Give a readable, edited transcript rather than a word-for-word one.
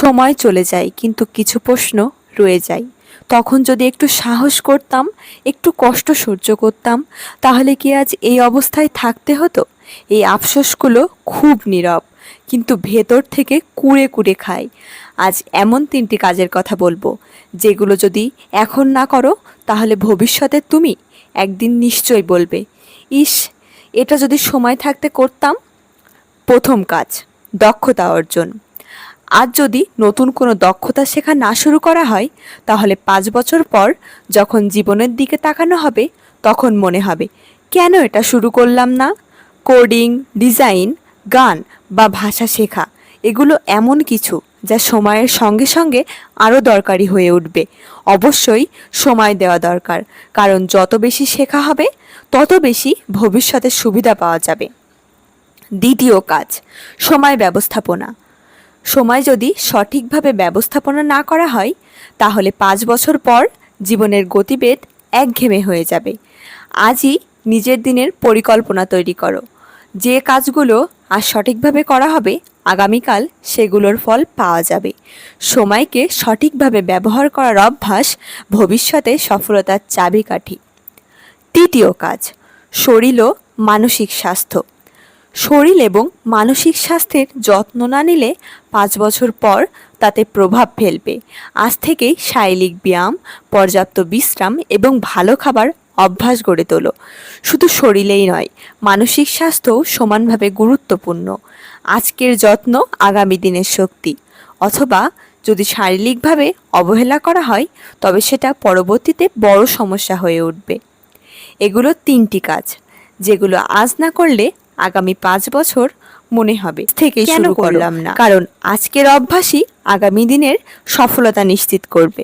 সময় চলে যায় কিন্তু কিছু প্রশ্ন রয়ে যায়। তখন যদি একটু সাহস করতাম, একটু কষ্ট সহ্য করতাম, তাহলে কি আজ এই অবস্থায় থাকতে হতো? এই আফসোসগুলো খুব নীরব, কিন্তু ভেতর থেকে কুড়ে কুড়ে খায়। আজ এমন 3টি কাজের কথা বলবো, যেগুলো যদি এখন না করো তাহলে ভবিষ্যতে তুমি একদিন নিশ্চয়ই বলবে, ইস, এটা যদি সময় থাকতে করতাম। প্রথম কাজ, দক্ষতা অর্জন। আজ যদি নতুন কোনো দক্ষতা শেখা না শুরু করা হয়, তাহলে 5 বছর পর যখন জীবনের দিকে তাকানো হবে, তখন মনে হবে কেন এটা শুরু করলাম না। কোডিং, ডিজাইন, গান বা ভাষা শেখা, এগুলো এমন কিছু যা সময়ের সঙ্গে সঙ্গে আরও দরকারি হয়ে উঠবে। অবশ্যই সময় দেওয়া দরকার, কারণ যত বেশি শেখা হবে তত বেশি ভবিষ্যতে সুবিধা পাওয়া যাবে। দ্বিতীয় কাজ, সময় ব্যবস্থাপনা। সময় যদি সঠিকভাবে ব্যবস্থাপনা না করা হয়, তাহলে 5 বছর পর জীবনের গতিবেগ একঘেয়েমি হয়ে যাবে। আজই নিজের দিনের পরিকল্পনা তৈরি করো। যে কাজগুলো আজ সঠিকভাবে করা হবে, আগামীকাল সেগুলোর ফল পাওয়া যাবে। সময়কে সঠিকভাবে ব্যবহার করার অভ্যাস ভবিষ্যতে সফলতার চাবিকাঠি। তৃতীয় কাজ, শরীর ও মানসিক স্বাস্থ্য। শরীর এবং মানসিক স্বাস্থ্যের যত্ন না নিলে 5 বছর পর তাতে প্রভাব ফেলবে। আজ থেকেই শারীরিক ব্যায়াম, পর্যাপ্ত বিশ্রাম এবং ভালো খাবার অভ্যাস গড়ে তোলো। শুধু শরীরেই নয়, মানসিক স্বাস্থ্যও সমানভাবে গুরুত্বপূর্ণ। আজকের যত্ন আগামী দিনের শক্তি। অথবা যদি শারীরিকভাবে অবহেলা করা হয়, তবে সেটা পরবর্তীতে বড় সমস্যা হয়ে উঠবে। এগুলো 3টি কাজ, যেগুলো আজ না করলে আগামী 5 বছর মনে হবে থেকে শুরু করলাম না, কারণ আজকের অভ্যাসই আগামী দিনের সফলতা নিশ্চিত করবে।